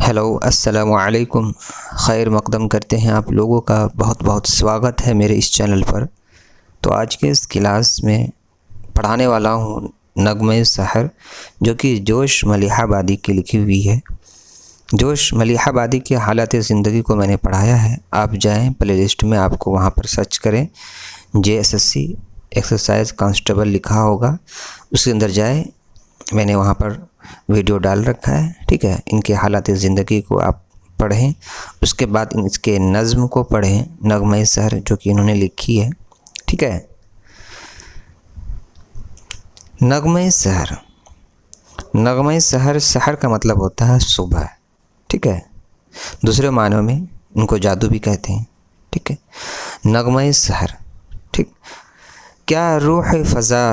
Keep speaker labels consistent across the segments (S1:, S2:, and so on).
S1: Hello السلام علیکم، خیر مقدم کرتے ہیں آپ لوگوں کا بہت بہت سواگت ہے میرے اس چینل پر۔ تو آج کے اس کلاس میں پڑھانے والا ہوں نغمہ سحر، جو کہ جوش ملیح آبادی کی لکھی ہوئی ہے۔ جوش ملیح آبادی کے حالات زندگی کو میں نے پڑھایا ہے، آپ جائیں پلے لسٹ میں، آپ کو وہاں پر سرچ کریں، JSSC ایکسرسائز کانسٹیبل لکھا ہوگا، اس کے اندر جائیں، میں نے وہاں پر ویڈیو ڈال رکھا ہے، ٹھیک ہے۔ ان کے حالات زندگی کو آپ پڑھیں، اس کے بعد اس کے نظم کو پڑھیں، نغمہ سحر جو کہ انہوں نے لکھی ہے، ٹھیک ہے۔ نغمہ سحر، نغمہ سحر، سحر کا مطلب ہوتا ہے صبح، ٹھیک ہے۔ دوسرے معنوں میں ان کو جادو بھی کہتے ہیں، ٹھیک ہے۔ نغمہ سحر، ٹھیک۔ کیا روح فضا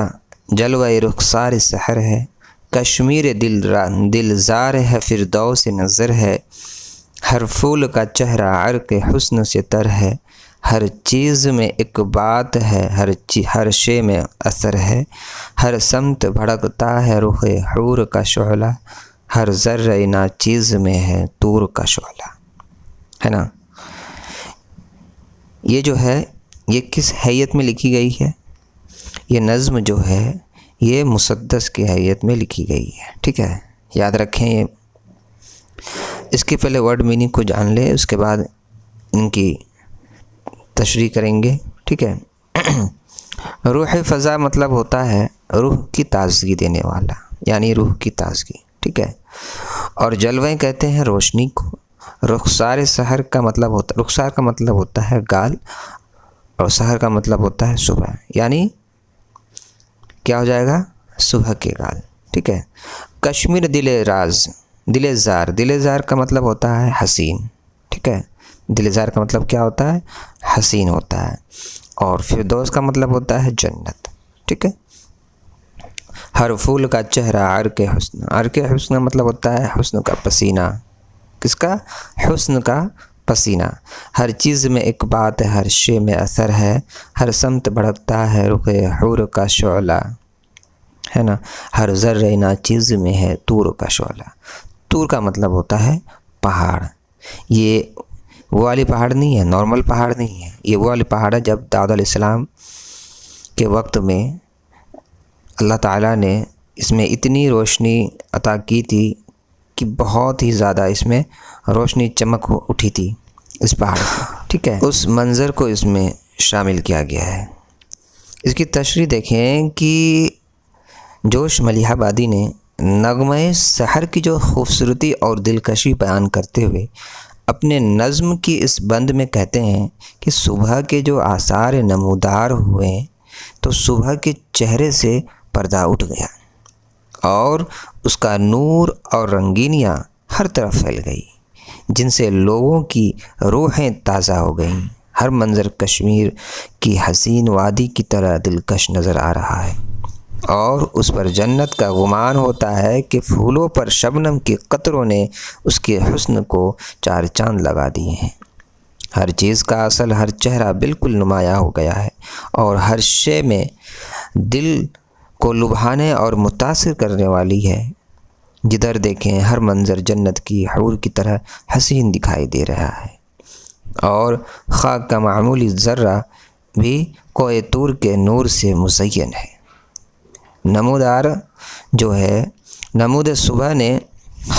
S1: جلوہ رخسار سحر ہے، کشمیر دلزار ہے، فردوس نظر ہے، ہر پھول کا چہرہ عرق حسن سے تر ہے، ہر چیز میں ایک بات ہے، ہر شے میں اثر ہے، ہر سمت بھڑکتا ہے رخ حور کا شعلہ، ہر ذرہ ناچیز میں ہے طور کا شعلہ، ہے نا۔ یہ جو ہے یہ کس حیت میں لکھی گئی ہے؟ یہ نظم جو ہے یہ مسدس کی حیت میں لکھی گئی ہے، ٹھیک ہے، یاد رکھیں یہ۔ اس کے پہلے ورڈ میننگ کو جان لیں، اس کے بعد ان کی تشریح کریں گے، ٹھیک ہے۔ روح فضا مطلب ہوتا ہے روح کی تازگی دینے والا، یعنی روح کی تازگی، ٹھیک ہے۔ اور جلویں کہتے ہیں روشنی کو۔ رخسار سحر کا مطلب ہوتا ہے، رخسار کا مطلب ہوتا ہے گال، اور سحر کا مطلب ہوتا ہے صبح، یعنی کیا ہو جائے گا؟ صبح کے گال، ٹھیک ہے۔ کشمیر دلزار، دلزار کا مطلب ہوتا ہے حسین، ٹھیک ہے۔ دلزار کا مطلب کیا ہوتا ہے؟ حسین ہوتا ہے۔ اور فردوس کا مطلب ہوتا ہے جنت، ٹھیک ہے۔ ہر پھول کا چہرہ عرق حسن، عرق حسن مطلب ہوتا ہے حسن کا پسینہ، کس کا؟ حسن کا پسینہ۔ ہر چیز میں ایک بات ہے، ہر شے میں اثر ہے، ہر سمت بھڑکتا ہے رخ حور کا شعلہ، ہے نا۔ ہر ذرہ ناچیز میں ہے طور کا شعلہ۔ طور کا مطلب ہوتا ہے پہاڑ۔ یہ وہ والی پہاڑ نہیں ہے، نارمل پہاڑ نہیں ہے، یہ وہ والی پہاڑ ہے جب داؤد علیہ السلام کے وقت میں اللہ تعالیٰ نے اس میں اتنی روشنی عطا کی تھی کہ بہت ہی زیادہ اس میں روشنی چمک اٹھی تھی اس پہاڑ کو، ٹھیک ہے۔ اس منظر کو اس میں شامل کیا گیا ہے۔ اس کی تشریح دیکھیں کہ جوش ملیح آبادی نے نغمہ سحر کی جو خوبصورتی اور دلکشی بیان کرتے ہوئے اپنے نظم کی اس بند میں کہتے ہیں کہ صبح کے جو آثار نمودار ہوئے تو صبح کے چہرے سے پردہ اٹھ گیا اور اس کا نور اور رنگینیاں ہر طرف پھیل گئی، جن سے لوگوں کی روحیں تازہ ہو گئیں۔ ہر منظر کشمیر کی حسین وادی کی طرح دلکش نظر آ رہا ہے، اور اس پر جنت کا گمان ہوتا ہے کہ پھولوں پر شبنم کے قطروں نے اس کے حسن کو چار چاند لگا دیے ہیں۔ ہر چیز کا اصل، ہر چہرہ بالکل نمایاں ہو گیا ہے، اور ہر شے میں دل کو لبھانے اور متاثر کرنے والی ہے۔ جدھر دیکھیں ہر منظر جنت کی حور کی طرح حسین دکھائی دے رہا ہے، اور خاک کا معمولی ذرہ بھی کوہ طور کے نور سے مزین ہے۔ نمودار جو ہے، نمود صبح نے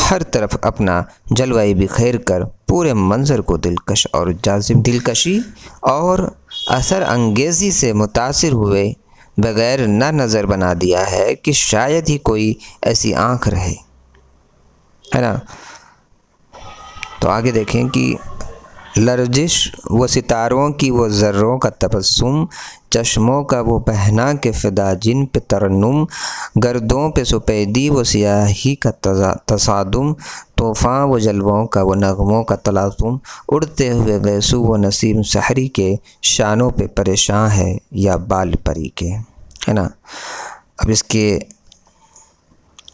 S1: ہر طرف اپنا جلوہ بخیر کر پورے منظر کو دلکش اور جاذب، دلکشی اور اثر انگیزی سے متاثر ہوئے بغیر نہ نظر بنا دیا ہے کہ شاید ہی کوئی ایسی آنکھ رہے، ہے نا۔ تو آگے دیکھیں کہ لرزش وہ ستاروں کی، وہ ذروں کا تبسم، چشموں کا وہ پہنا کے فدا جن پہ ترنم، گردوں پہ سپیدی وہ سیاہی کا تصادم، طوفاں وہ جلووں کا، وہ نغموں کا تلاطم، اڑتے ہوئے گیسو وہ نسیم سحری کے، شانوں پہ پریشاں ہے یا بال پری کے، ہے نا۔ اب اس کے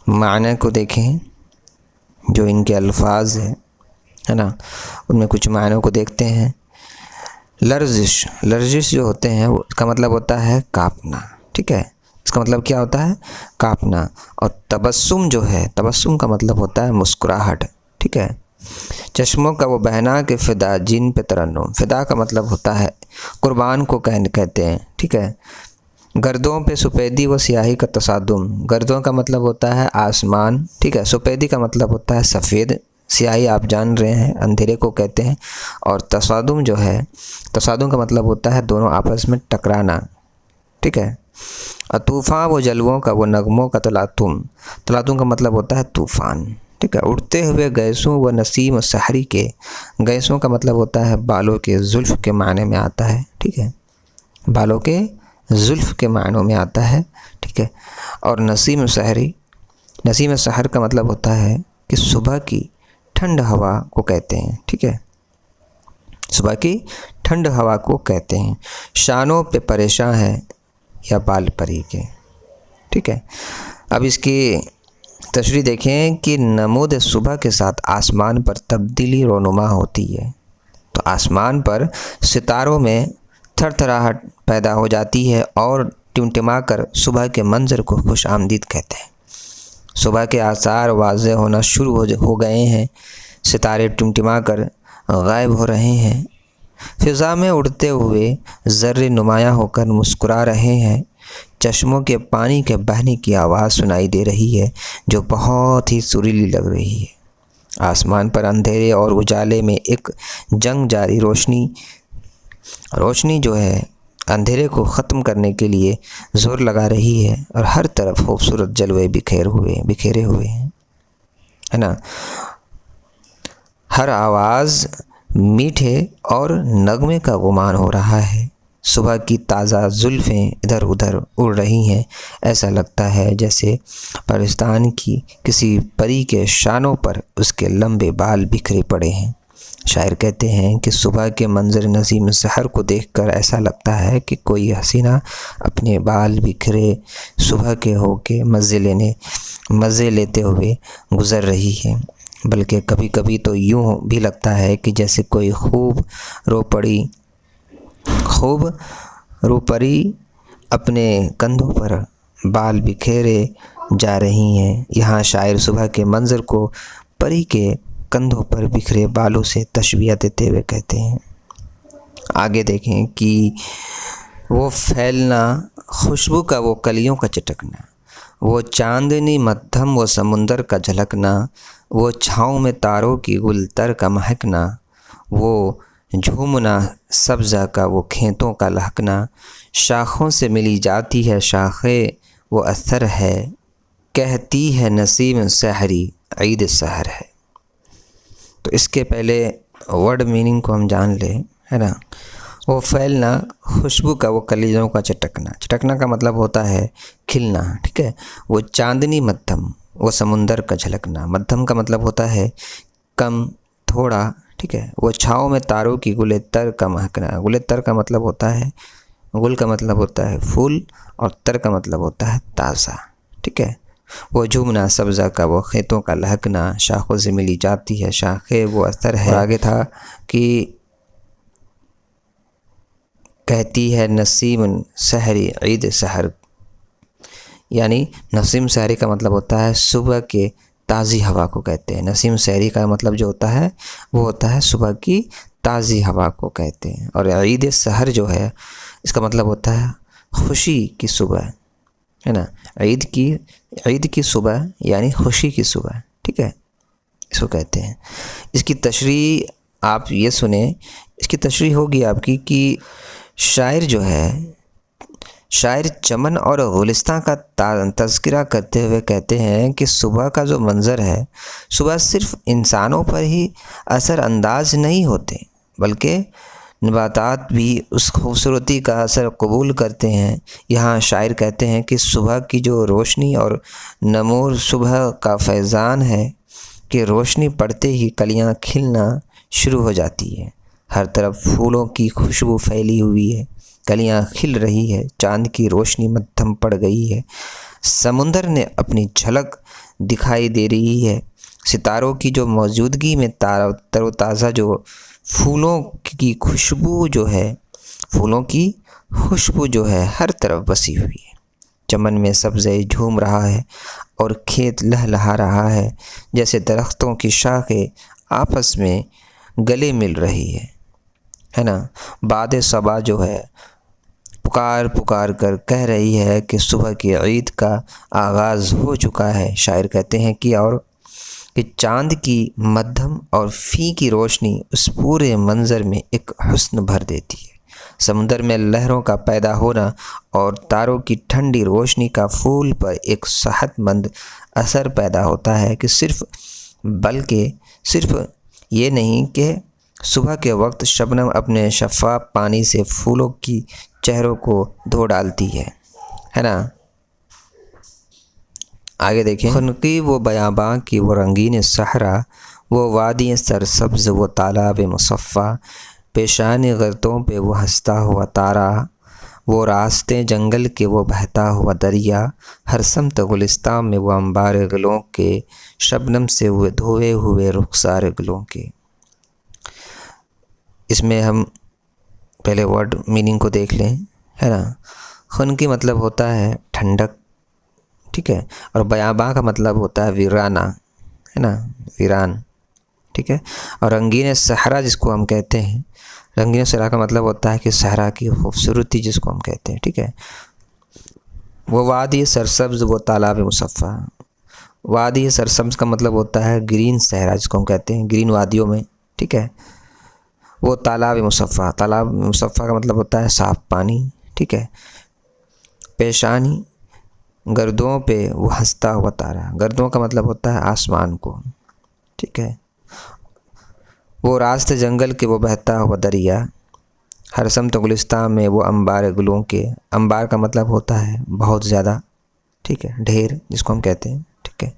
S1: معنی کو دیکھیں، جو ان کے الفاظ ہیں، ہے نا، ان میں کچھ معنیوں کو دیکھتے ہیں۔ لرزش، لرزش جو ہوتے ہیں اس کا مطلب ہوتا ہے کانپنا، ٹھیک ہے، اس کا مطلب کیا ہوتا ہے؟ کانپنا۔ اور تبسم جو ہے، تبسم کا مطلب ہوتا ہے مسکراہٹ، ٹھیک ہے۔ چشموں کا وہ بہنا کہ فدا جن پہ ترنم، فدا کا مطلب ہوتا ہے قربان کو کہتے ہیں، ٹھیک ہے۔ گردوں پہ سپیدی و سیاہی کا تصادم، گردوں کا مطلب ہوتا ہے آسمان، ٹھیک ہے۔ سپیدی کا مطلب ہوتا ہے سفید، سیاہی آپ جان رہے ہیں اندھیرے کو کہتے ہیں، اور تصادم جو ہے، تصادم کا مطلب ہوتا ہے دونوں آپس میں ٹکرانا، ٹھیک ہے۔ طوفان وہ جلووں کا وہ نغموں کا تلاطم، تلاطم کا مطلب ہوتا ہے طوفان، ٹھیک ہے۔ اڑتے ہوئے گیسوں و نسیم و سحری کے، گیسوں کا مطلب ہوتا ہے بالوں کے زلف کے معنی میں آتا ہے، ٹھیک ہے، بالوں کے زلف کے معنوں میں آتا ہے، ٹھیک ہے۔ اور نسیم سحری، نسیم سحر کا مطلب ہوتا ہے کہ صبح کی ٹھنڈ ہوا کو کہتے ہیں، ٹھیک ہے، صبح کی ٹھنڈ ہوا کو کہتے ہیں۔ شانوں پہ پریشاں ہے یا بال پری کے، ٹھیک ہے۔ اب اس کی تشریح دیکھیں کہ نمود صبح کے ساتھ آسمان پر تبدیلی رونما ہوتی ہے، تو آسمان پر ستاروں میں تھر تھراہٹ پیدا ہو جاتی ہے اور ٹمٹما کر صبح کے منظر کو خوش آمدید کہتے ہیں۔ صبح کے آثار واضح ہونا شروع ہو گئے ہیں، ستارے ٹمٹما کر غائب ہو رہے ہیں، فضا میں اڑتے ہوئے ذرے نمایاں ہو کر مسکرا رہے ہیں، چشموں کے پانی کے بہنے کی آواز سنائی دے رہی ہے جو بہت ہی سریلی لگ رہی ہے۔ آسمان پر اندھیرے اور اجالے میں ایک جنگ جاری، روشنی جو ہے اندھیرے کو ختم کرنے کے لیے زور لگا رہی ہے، اور ہر طرف خوبصورت جلوے بکھیرے ہوئے ہیں، ہے نا۔ ہر آواز میٹھے اور نغمے کا گمان ہو رہا ہے، صبح کی تازہ زلفیں ادھر ادھر اڑ رہی ہیں، ایسا لگتا ہے جیسے پرستان کی کسی پری کے شانوں پر اس کے لمبے بال بکھرے پڑے ہیں۔ شاعر کہتے ہیں کہ صبح کے منظر نسیم سحر کو دیکھ کر ایسا لگتا ہے کہ کوئی حسینہ اپنے بال بکھرے صبح کے ہو کے مزے لیتے ہوئے گزر رہی ہے، بلکہ کبھی کبھی تو یوں بھی لگتا ہے کہ جیسے کوئی خوب روپری اپنے کندھوں پر بال بکھیرے جا رہی ہیں۔ یہاں شاعر صبح کے منظر کو پری کے کندھوں پر بکھرے بالوں سے تشبیہ دیتے ہوئے کہتے ہیں۔ آگے دیکھیں کہ وہ پھیلنا خوشبو کا وہ کلیوں کا چٹکنا، وہ چاندنی مدھم وہ سمندر کا جھلکنا، وہ چھاؤں میں تاروں کی گل تر کا مہکنا، وہ جھومنا سبزہ کا وہ کھیتوں کا لہکنا، شاخوں سے ملی جاتی ہے شاخیں وہ اثر ہے، کہتی ہے نسیم سحری عید سحر ہے۔ تو اس کے پہلے ورڈ میننگ کو ہم جان لیں، ہے نا۔ وہ پھیلنا خوشبو کا وہ کلیوں کا چٹکنا، چٹکنا کا مطلب ہوتا ہے کھلنا، ٹھیک ہے۔ وہ چاندنی مدھم وہ سمندر کا جھلکنا، مدھم کا مطلب ہوتا ہے کم، تھوڑا، ٹھیک ہے۔ وہ چھاؤں میں تاروں کی گل تر کا مہکنا، گل تر کا مطلب ہوتا ہے، گل کا مطلب ہوتا ہے پھول، اور تر کا مطلب ہوتا ہے تازہ، ٹھیک ہے۔ وہ جھومنا سبزہ کا وہ کھیتوں کا لہکنا، شاخوں سے ملی جاتی ہے شاخیں وہ اثر ہے۔ اور آگے تھا کہ کہتی ہے نسیم سحری عید سحر، یعنی نسیم سحری کا مطلب ہوتا ہے صبح کے تازی ہوا کو کہتے ہیں۔ نسیم سحری کا مطلب جو ہوتا ہے وہ ہوتا ہے صبح کی تازی ہوا کو کہتے ہیں۔ اور عید سحر جو ہے اس کا مطلب ہوتا ہے خوشی کی صبح، ہے نا۔ عید کی صبح یعنی خوشی کی صبح، ٹھیک ہے، اس کو کہتے ہیں۔ اس کی تشریح آپ یہ سنیں، اس کی تشریح ہوگی آپ کی کہ شاعر جو ہے، شاعر چمن اور گلستاں کا تذکرہ کرتے ہوئے کہتے ہیں کہ صبح کا جو منظر ہے، صبح صرف انسانوں پر ہی اثر انداز نہیں ہوتے، بلکہ نباتات بھی اس خوبصورتی کا اثر قبول کرتے ہیں۔ یہاں شاعر کہتے ہیں کہ صبح کی جو روشنی اور نمور صبح کا فیضان ہے کہ روشنی پڑتے ہی کلیاں کھلنا شروع ہو جاتی ہے، ہر طرف پھولوں کی خوشبو پھیلی ہوئی ہے، کلیاں کھل رہی ہے، چاند کی روشنی مدھم پڑ گئی ہے، سمندر نے اپنی جھلک دکھائی دے رہی ہے، ستاروں کی جو موجودگی میں تر و تازہ جو پھولوں کی خوشبو جو ہے ہر طرف بسی ہوئی ہے۔ چمن میں سبزے جھوم رہا ہے اور کھیت لہلہا رہا ہے، جیسے درختوں کی شاخیں آپس میں گلے مل رہی ہے نا۔ بعد صبا جو ہے پکار پکار کر کہہ رہی ہے کہ صبح کی عید کا آغاز ہو چکا ہے۔ شاعر کہتے ہیں کہ اور کہ چاند کی مدھم اور فی کی روشنی اس پورے منظر میں ایک حسن بھر دیتی ہے۔ سمندر میں لہروں کا پیدا ہونا اور تاروں کی ٹھنڈی روشنی کا پھول پر ایک صحت مند اثر پیدا ہوتا ہے کہ بلکہ صرف یہ نہیں کہ صبح کے وقت شبنم اپنے شفاف پانی سے پھولوں کی چہروں کو دھو ڈالتی ہے نا۔ آگے دیکھیں، خنقی وہ بیاباں کی وہ رنگین صحرا، وہ وادی سرسبز وہ تالاب مصفا، پیشان غرتوں پہ وہ ہنستا ہوا تارا، وہ راستے جنگل کے وہ بہتا ہوا دریا، ہر سمت گلستان میں وہ انبار گلوں کے، شبنم سے وہ دھوئے ہوئے رخسار گلوں کے۔ اس میں ہم پہلے ورڈ میننگ کو دیکھ لیں، ہے نا۔ خنقی مطلب ہوتا ہے ٹھنڈک، ٹھیک ہے، اور بیاباں کا مطلب ہوتا ہے ویرانہ، ہے نا، ویران، ٹھیک ہے۔ اور رنگین صحرا جس کو ہم کہتے ہیں، رنگین صحرا کا مطلب ہوتا ہے کہ صحرا کی خوبصورتی جس کو ہم کہتے ہیں، ٹھیک ہے۔ وہ وادی سرسبز وہ تالاب مصفا، وادی سرسبز کا مطلب ہوتا ہے گرین صحرا جس کو ہم کہتے ہیں، گرین وادیوں میں، ٹھیک ہے۔ وہ تالاب مصفا، تالاب مصفا کا مطلب ہوتا ہے صاف پانی، ٹھیک ہے۔ پیشانی گردوں پہ وہ ہنستا ہوا تارا، گردوں کا مطلب ہوتا ہے آسمان کو، ٹھیک ہے۔ وہ راست جنگل کے وہ بہتا ہوا دریا، ہر سمت گلستان میں وہ انبار گلوں کے، انبار کا مطلب ہوتا ہے بہت زیادہ، ٹھیک ہے، ڈھیر جس کو ہم کہتے ہیں، ٹھیک ہے۔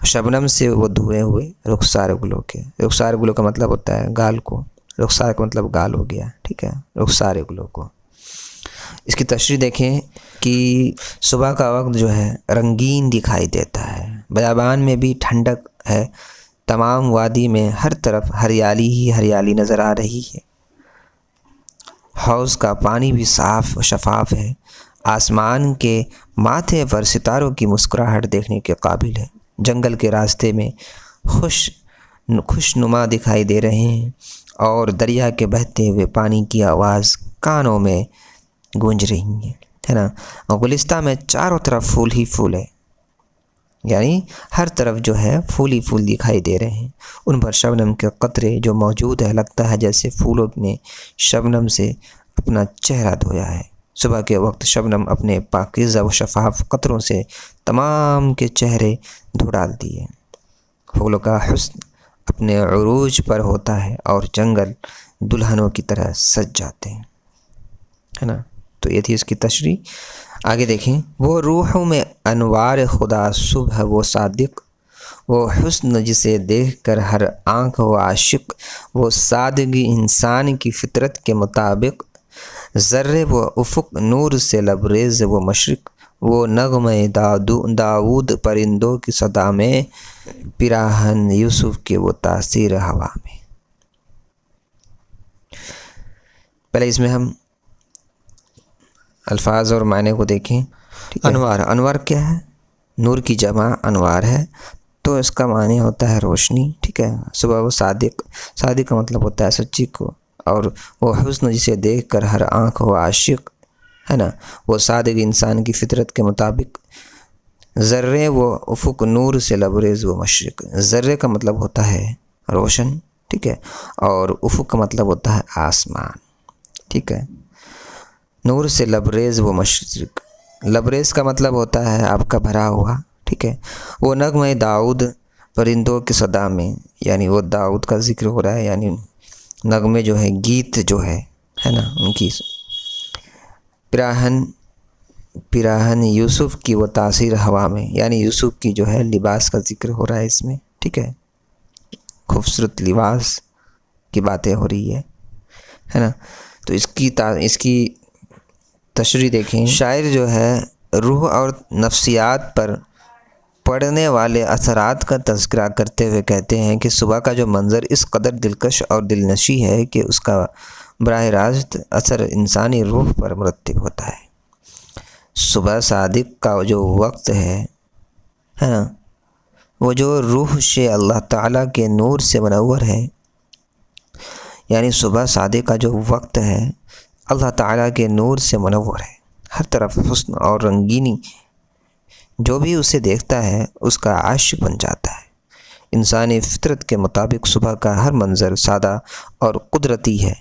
S1: شبنم سے وہ دھوئے ہوئے رخسار گلوں کے، رخسار گلوں کا مطلب ہوتا ہے گال کو، رخسار کا مطلب گال ہو گیا، ٹھیک ہے، رخسار گلوں کو۔ اس کی تشریح دیکھیں کہ صبح کا وقت جو ہے رنگین دکھائی دیتا ہے، بیابان میں بھی ٹھنڈک ہے، تمام وادی میں ہر طرف ہریالی ہی ہریالی نظر آ رہی ہے، حوض کا پانی بھی صاف و شفاف ہے، آسمان کے ماتھے پر ستاروں کی مسکراہٹ دیکھنے کے قابل ہے، جنگل کے راستے میں خوش نما دکھائی دے رہے ہیں اور دریا کے بہتے ہوئے پانی کی آواز کانوں میں گونج رہی ہے نا۔ گلستان میں چاروں طرف پھول ہی پھول ہے، یعنی ہر طرف جو ہے پھول ہی پھول دکھائی دے رہے ہیں، ان پر شبنم کے قطرے جو موجود ہے، لگتا ہے جیسے پھولوں نے شبنم سے اپنا چہرہ دھویا ہے۔ صبح کے وقت شبنم اپنے پاکیزہ و شفاف قطروں سے تمام کے چہرے دھو ڈالتی ہے، پھولوں کا حسن اپنے عروج پر ہوتا ہے اور جنگل دلہنوں کی طرح سج جاتے ہیں، ہے نا۔ تو یہ تھی اس کی تشریح۔ آگے دیکھیں، وہ روحوں میں انوار خدا صبح وہ صادق، وہ حسن جسے دیکھ کر ہر آنکھ و عاشق، وہ سادگی انسان کی فطرت کے مطابق، ذرے وہ افق نور سے لبریز وہ مشرق، وہ نغمہ داؤد پرندوں کی صدا میں، پیراہن یوسف کے وہ تاثیر ہوا میں۔ پہلے اس میں ہم الفاظ اور معنی کو دیکھیں۔ انوار، انوار کیا ہے؟ نور کی جمع انوار ہے، تو اس کا معنی ہوتا ہے روشنی، ٹھیک ہے۔ صبح وہ صادق، صادق کا مطلب ہوتا ہے سچی کو، اور وہ حسن جسے دیکھ کر ہر آنکھ و عاشق، ہے نا، وہ صادق انسان کی فطرت کے مطابق، ذرے وہ افق نور سے لبریز وہ مشرق، ذرے کا مطلب ہوتا ہے روشن، ٹھیک ہے، اور افق کا مطلب ہوتا ہے آسمان، ٹھیک ہے۔ نور سے لبریز وہ مشرق، لبریز کا مطلب ہوتا ہے آپ کا بھرا ہوا، ٹھیک ہے۔ وہ نغمہ داؤد پرندوں کی صدا میں، یعنی وہ داؤد کا ذکر ہو رہا ہے، یعنی نغمے جو ہے، گیت جو ہے نا، ان کی۔ پیراہن یوسف کی وہ تاثیر ہوا میں، یعنی یوسف کی جو ہے لباس کا ذکر ہو رہا ہے اس میں، ٹھیک ہے، خوبصورت لباس کی باتیں ہو رہی ہے نا۔ تو اس کی تشریح دیکھیں۔ شاعر جو ہے روح اور نفسیات پر پڑنے والے اثرات کا تذکرہ کرتے ہوئے کہتے ہیں کہ صبح کا جو منظر اس قدر دلکش اور دلنشی ہے کہ اس کا براہ راست اثر انسانی روح پر مرتب ہوتا ہے۔ صبح صادق کا جو وقت ہے نا، وہ جو روح سے اللہ تعالیٰ کے نور سے منور ہے، یعنی صبح صادق کا جو وقت ہے اللہ تعالیٰ کے نور سے منور ہے، ہر طرف حسن اور رنگینی، جو بھی اسے دیکھتا ہے اس کا عاشق بن جاتا ہے۔ انسانی فطرت کے مطابق صبح کا ہر منظر سادہ اور قدرتی ہے۔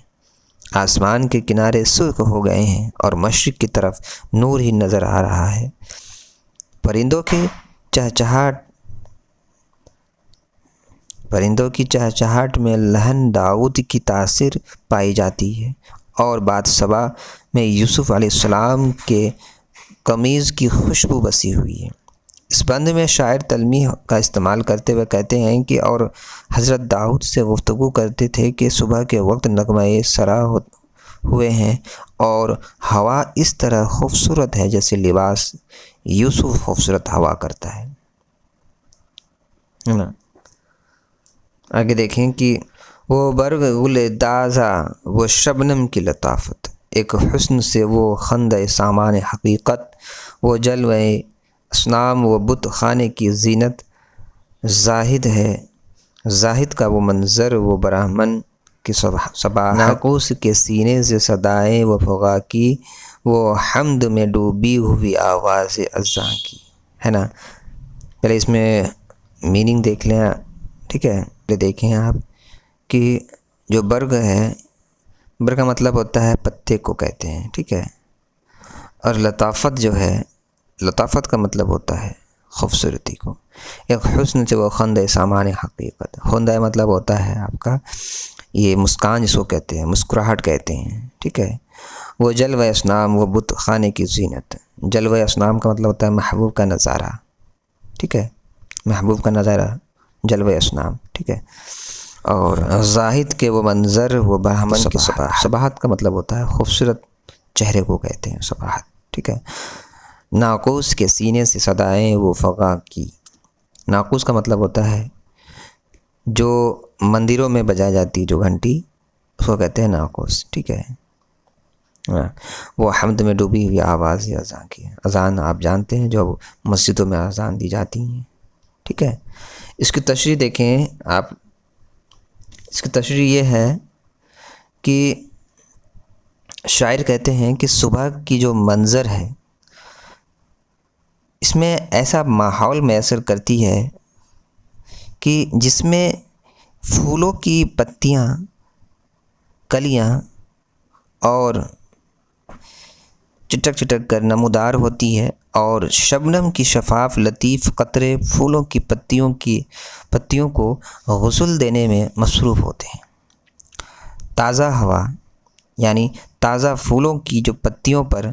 S1: آسمان کے کنارے سرخ ہو گئے ہیں اور مشرق کی طرف نور ہی نظر آ رہا ہے۔ پرندوں کی چہچہاہٹ میں لہن داؤد کی تاثیر پائی جاتی ہے، اور باد صبا میں یوسف علیہ السلام کے قمیض کی خوشبو بسی ہوئی ہے۔ اس بند میں شاعر تلمیح کا استعمال کرتے ہوئے کہتے ہیں کہ اور حضرت داؤد سے گفتگو کرتے تھے کہ صبح کے وقت نغمہ سرا ہوئے ہیں اور ہوا اس طرح خوبصورت ہے جیسے لباس یوسف خوبصورت ہوا کرتا ہے نا۔ آگے دیکھیں کہ وہ برگ گل تازہ، وہ شبنم کی لطافت، ایک حسن سے وہ خندہ سامان حقیقت، وہ جلوہ اصنام، وہ بت خانے کی زینت، زاہد ہے زاہد کا وہ منظر، وہ برہمن کی صباحت، ناقوس کے سینے سے صدائیں وہ فغاں کی، وہ حمد میں ڈوبی ہوئی آواز اذاں کی، ہے نا۔ پہلے اس میں میننگ دیکھ لیں، ٹھیک ہے۔ دیکھیں آپ کہ جو برگ ہے، برگ کا مطلب ہوتا ہے پتے کو کہتے ہیں، ٹھیک ہے، اور لطافت جو ہے، لطافت کا مطلب ہوتا ہے خوبصورتی کو۔ ایک حسن سے وہ خندہ سامان حقیقت، خندہ مطلب ہوتا ہے آپ کا یہ مسکان، جس کو کہتے ہیں مسکراہٹ کہتے ہیں، ٹھیک ہے۔ وہ جلوہ اصنام، وہ بت خانے کی زینت، جلوہ اصنام کا مطلب ہوتا ہے محبوب کا نظارہ، ٹھیک ہے، محبوب کا نظارہ جلوہ اصنام، ٹھیک ہے۔ اور زاہد کے وہ منظر، وہ برہمن کی صباحت کا مطلب ہوتا ہے خوبصورت چہرے کو کہتے ہیں صباحت، ٹھیک ہے۔ ناقوس کے سینے سے صدائیں وہ فغاں کی، ناقوس کا مطلب ہوتا ہے جو مندروں میں بجائی جاتی جو گھنٹی، اس کو کہتے ہیں ناقوس، ٹھیک ہے۔ وہ حمد میں ڈوبی ہوئی آواز اذان کی، اذان آپ جانتے ہیں جو مسجدوں میں اذان دی جاتی ہیں، ٹھیک ہے۔ اس کی تشریح دیکھیں آپ، اس کی تشریح یہ ہے کہ شاعر کہتے ہیں کہ صبح کی جو منظر ہے اس میں ایسا ماحول میسر کرتی ہے کہ جس میں پھولوں کی پتیاں، کلیاں اور چٹک چٹک کر نمودار ہوتی ہے، اور شبنم کی شفاف لطیف قطرے پھولوں کی پتیوں کو غسل دینے میں مصروف ہوتے ہیں۔ تازہ ہوا یعنی تازہ پھولوں کی جو پتیوں پر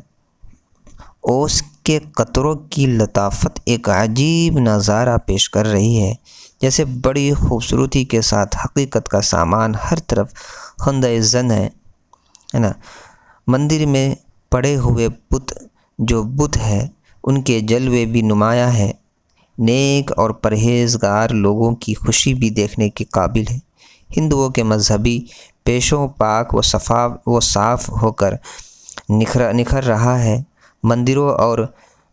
S1: اوس کے قطروں کی لطافت ایک عجیب نظارہ پیش کر رہی ہے، جیسے بڑی خوبصورتی کے ساتھ حقیقت کا سامان ہر طرف خندہ زن ہے نا۔ مندر میں پڑے ہوئے بت، جو بت ہے ان کے جلوے بھی نمایاں ہے، نیک اور پرہیزگار لوگوں کی خوشی بھی دیکھنے کے قابل ہے۔ ہندوؤں کے مذہبی پیشوں پاک و صاف ہو کر نکھر رہا ہے۔ مندروں اور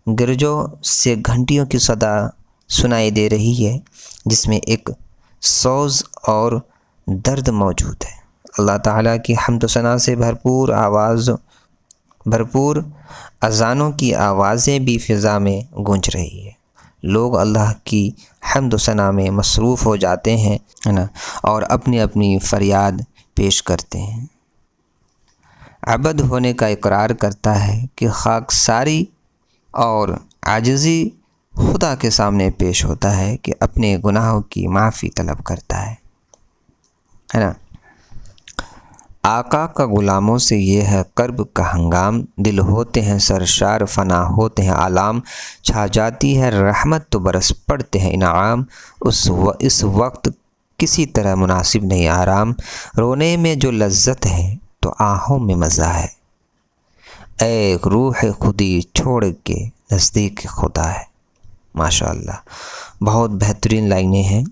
S1: گرجوں سے گھنٹیوں کی صدا سنائی دے رہی ہے، جس میں ایک سوز اور درد موجود ہے۔ اللہ تعالیٰ کی حمد و ثنا سے بھرپور اذانوں کی آوازیں بھی فضا میں گونج رہی ہے۔ لوگ اللہ کی حمد و ثنا میں مصروف ہو جاتے ہیں نا، اور اپنی اپنی فریاد پیش کرتے ہیں۔ عبد ہونے کا اقرار کرتا ہے کہ خاکساری اور عاجزی خدا کے سامنے پیش ہوتا ہے، کہ اپنے گناہوں کی معافی طلب کرتا ہے نا۔ آقا کا غلاموں سے یہ ہے کرب کا ہنگام، دل ہوتے ہیں سرشار، فنا ہوتے ہیں عالم، چھا جاتی ہے رحمت تو برس پڑتے ہیں انعام، اس وقت کسی طرح مناسب نہیں آرام، رونے میں جو لذت ہے تو آہوں میں مزہ ہے، اے روح خودی چھوڑ کے نزدیک خدا ہے۔ ماشاءاللہ، بہت بہترین لائنیں ہیں۔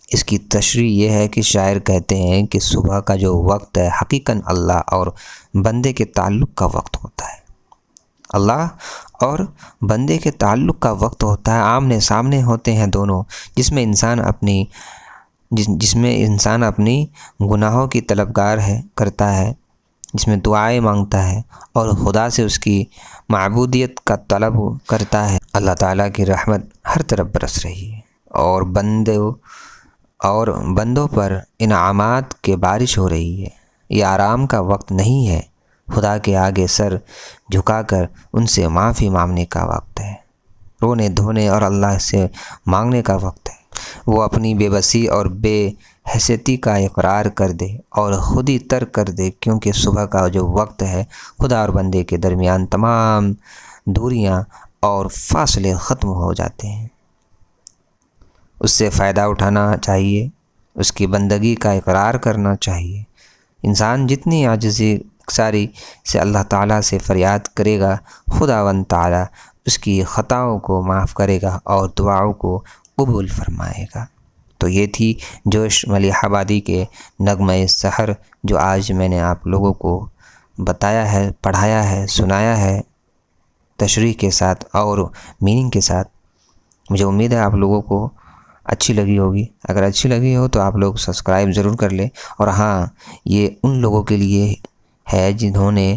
S1: اس کی تشریح یہ ہے کہ شاعر کہتے ہیں کہ صبح کا جو وقت ہے حقیقاً اللہ اور بندے کے تعلق کا وقت ہوتا ہے، اللہ اور بندے کے تعلق کا وقت ہوتا ہے، آمنے سامنے ہوتے ہیں دونوں، جس میں انسان اپنی گناہوں کی طلبگار کرتا ہے، جس میں دعائیں مانگتا ہے اور خدا سے اس کی معبودیت کا طلب کرتا ہے۔ اللہ تعالیٰ کی رحمت ہر طرف برس رہی ہے اور بندوں پر انعامات کی بارش ہو رہی ہے۔ یہ آرام کا وقت نہیں ہے، خدا کے آگے سر جھکا کر ان سے معافی مانگنے کا وقت ہے، رونے دھونے اور اللہ سے مانگنے کا وقت ہے۔ وہ اپنی بے بسی اور بے حیثیتی کا اقرار کر دے اور خود ہی ترک کر دے، کیونکہ صبح کا جو وقت ہے خدا اور بندے کے درمیان تمام دوریاں اور فاصلے ختم ہو جاتے ہیں۔ اس سے فائدہ اٹھانا چاہیے، اس کی بندگی کا اقرار کرنا چاہیے۔ انسان جتنی عاجزی ساری سے اللہ تعالیٰ سے فریاد کرے گا، خداوند تعالیٰ اس کی خطاؤں کو معاف کرے گا اور دعاؤں کو قبول فرمائے گا۔ تو یہ تھی جوش ملیح آبادی کے نغمہ سحر، جو آج میں نے آپ لوگوں کو بتایا ہے، پڑھایا ہے، سنایا ہے تشریح کے ساتھ اور میننگ کے ساتھ۔ مجھے امید ہے آپ لوگوں کو اچھی لگی ہوگی۔ اگر اچھی لگی ہو تو آپ لوگ سبسکرائب ضرور کر لیں، اور ہاں، یہ ان لوگوں کے لیے ہے جنہوں نے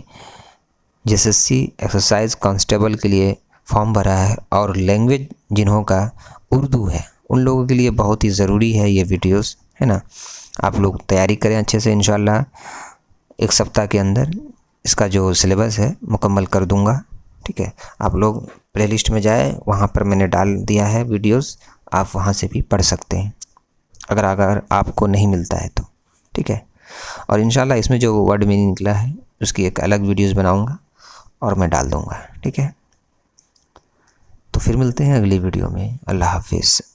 S1: JSSC ایکسرسائز کانسٹیبل کے لیے فارم بھرا ہے اور لینگویج جنہوں کا اردو ہے، ان لوگوں کے لیے بہت ہی ضروری ہے یہ ویڈیوز، ہے نا۔ آپ لوگ تیاری کریں اچھے سے، انشاءاللہ ایک ہفتہ کے اندر اس کا جو سلیبس ہے مکمل کر دوں گا، ٹھیک ہے۔ آپ لوگ پلے لسٹ میں جائیں، وہاں پر میں نے ڈال دیا ہے ویڈیوز، آپ وہاں سے بھی پڑھ سکتے ہیں اگر آپ کو نہیں ملتا ہے تو، ٹھیک ہے۔ اور انشاءاللہ اس میں جو ورڈ میننگ نکلا ہے اس کی ایک الگ ویڈیوز بناؤں گا اور میں ڈال دوں گا، ٹھیک ہے۔ تو پھر ملتے ہیں اگلی ویڈیو میں۔ اللہ حافظ۔